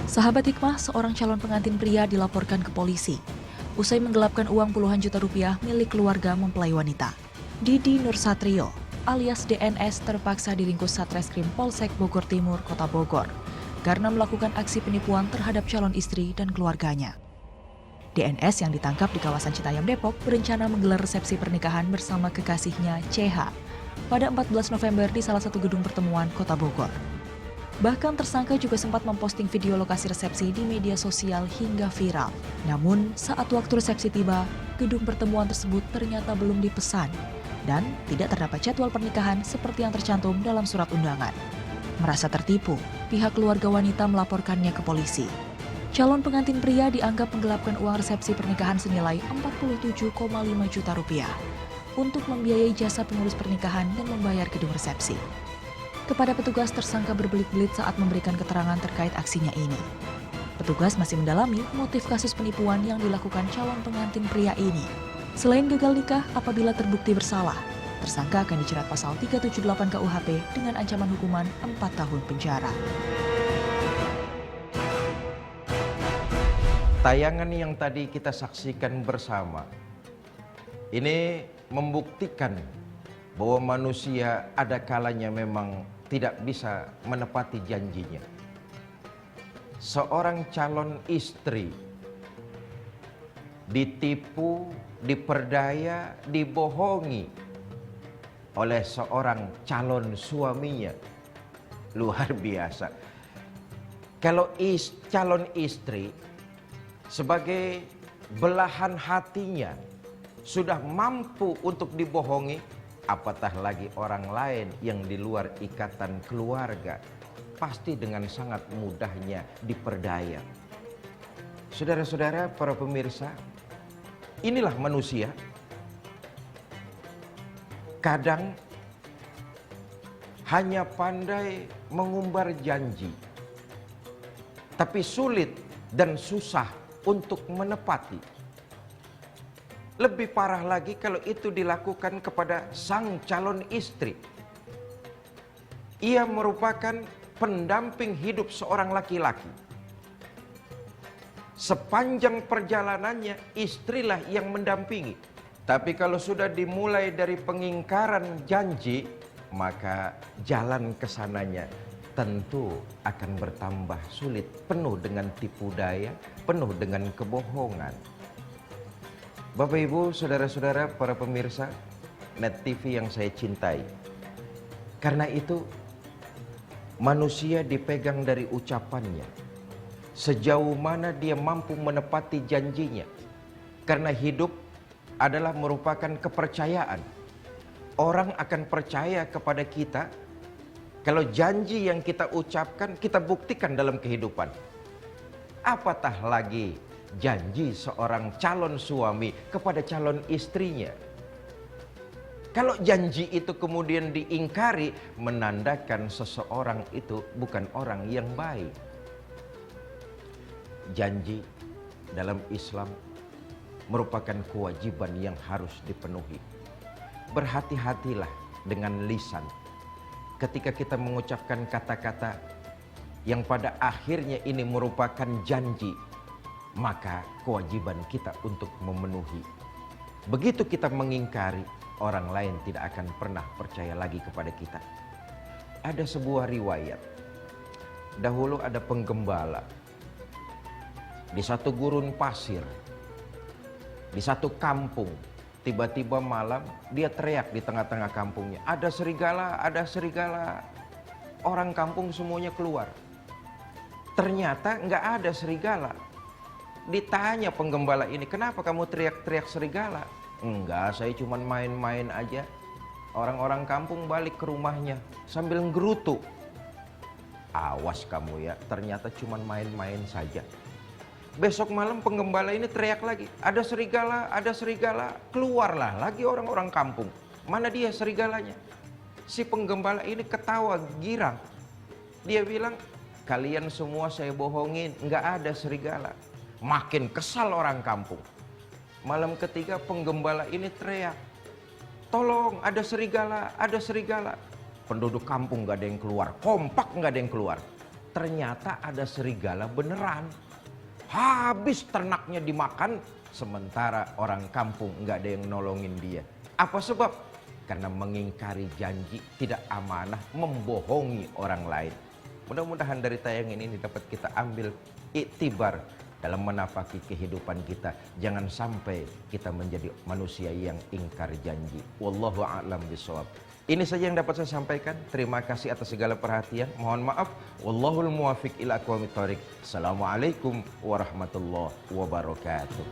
Sahabat Hikmah, seorang calon pengantin pria dilaporkan ke polisi. Usai menggelapkan uang puluhan juta rupiah milik keluarga mempelai wanita. Didi Nursatrio alias DNS terpaksa diringkus Satreskrim Polsek Bogor Timur, Kota Bogor, karena melakukan aksi penipuan terhadap calon istri dan keluarganya. DNS yang ditangkap di kawasan Citayam, Depok berencana menggelar resepsi pernikahan bersama kekasihnya CH pada 14 November di salah satu gedung pertemuan Kota Bogor. Bahkan tersangka juga sempat memposting video lokasi resepsi di media sosial hingga viral. Namun, saat waktu resepsi tiba, gedung pertemuan tersebut ternyata belum dipesan dan tidak terdapat jadwal pernikahan seperti yang tercantum dalam surat undangan. Merasa tertipu, pihak keluarga wanita melaporkannya ke polisi. Calon pengantin pria dianggap menggelapkan uang resepsi pernikahan senilai 47,5 juta rupiah untuk membiayai jasa pengurus pernikahan dan membayar gedung resepsi. Kepada petugas, tersangka berbelit-belit saat memberikan keterangan terkait aksinya ini. Petugas masih mendalami motif kasus penipuan yang dilakukan calon pengantin pria ini. Selain gagal nikah apabila terbukti bersalah, tersangka akan dijerat pasal 378 KUHP dengan ancaman hukuman 4 tahun penjara. Tayangan yang tadi kita saksikan bersama ini membuktikan bahwa manusia ada kalanya memang tidak bisa menepati janjinya. Seorang calon istri ditipu, diperdaya, dibohongi oleh seorang calon suaminya. Luar biasa. Kalau calon istri sebagai belahan hatinya sudah mampu untuk dibohongi, apatah lagi orang lain yang di luar ikatan keluarga, pasti dengan sangat mudahnya diperdaya. Saudara-saudara, para pemirsa, inilah manusia. Kadang hanya pandai mengumbar janji, tapi sulit dan susah untuk menepati. Lebih parah lagi kalau itu dilakukan kepada sang calon istri. Ia merupakan pendamping hidup seorang laki-laki. Sepanjang perjalanannya, istrilah yang mendampingi. Tapi kalau sudah dimulai dari pengingkaran janji, maka jalan ke sananya tentu akan bertambah sulit, penuh dengan tipu daya, penuh dengan kebohongan. Bapak Ibu, saudara-saudara, para pemirsa Net TV yang saya cintai. Karena itu manusia dipegang dari ucapannya. Sejauh mana dia mampu menepati janjinya. Karena hidup adalah merupakan kepercayaan. Orang akan percaya kepada kita kalau janji yang kita ucapkan kita buktikan dalam kehidupan. Apatah lagi janji seorang calon suami kepada calon istrinya. Kalau janji itu kemudian diingkari, menandakan seseorang itu bukan orang yang baik. Janji dalam Islam merupakan kewajiban yang harus dipenuhi. Berhati-hatilah dengan lisan ketika kita mengucapkan kata-kata yang pada akhirnya ini merupakan janji. Maka kewajiban kita untuk memenuhi. Begitu kita mengingkari, orang lain tidak akan pernah percaya lagi kepada kita. Ada sebuah riwayat. Dahulu ada penggembala di satu gurun pasir, di satu kampung. Tiba-tiba malam dia teriak di tengah-tengah kampungnya, ada serigala, ada serigala. Orang kampung semuanya keluar. Ternyata nggak ada serigala. Ditanya penggembala ini, kenapa kamu teriak-teriak serigala? Enggak, saya cuma main-main aja. Orang-orang kampung balik ke rumahnya sambil nggerutu. Awas kamu ya, ternyata cuma main-main saja. Besok malam penggembala ini teriak lagi, ada serigala, ada serigala. Keluarlah lagi orang-orang kampung. Mana dia serigalanya? Si penggembala ini ketawa girang. Dia bilang, kalian semua saya bohongin, nggak ada serigala. Makin kesal orang kampung. Malam ketiga penggembala ini teriak, tolong ada serigala, ada serigala. Penduduk kampung gak ada yang keluar, kompak gak ada yang keluar. ternyata ada serigala beneran. Habis ternaknya dimakan, sementara orang kampung nggak ada yang nolongin dia. Apa sebab? Karena mengingkari janji, tidak amanah, membohongi orang lain. Mudah-mudahan dari tayangan ini dapat kita ambil iktibar dalam menapaki kehidupan kita. Jangan sampai kita menjadi manusia yang ingkar janji. Wallahu a'lam bishawab. Ini saja yang dapat saya sampaikan. Terima kasih atas segala perhatian. Mohon maaf. Wallahul muwafiq ila aqwamit thoriq. Assalamualaikum warahmatullahi wabarakatuh.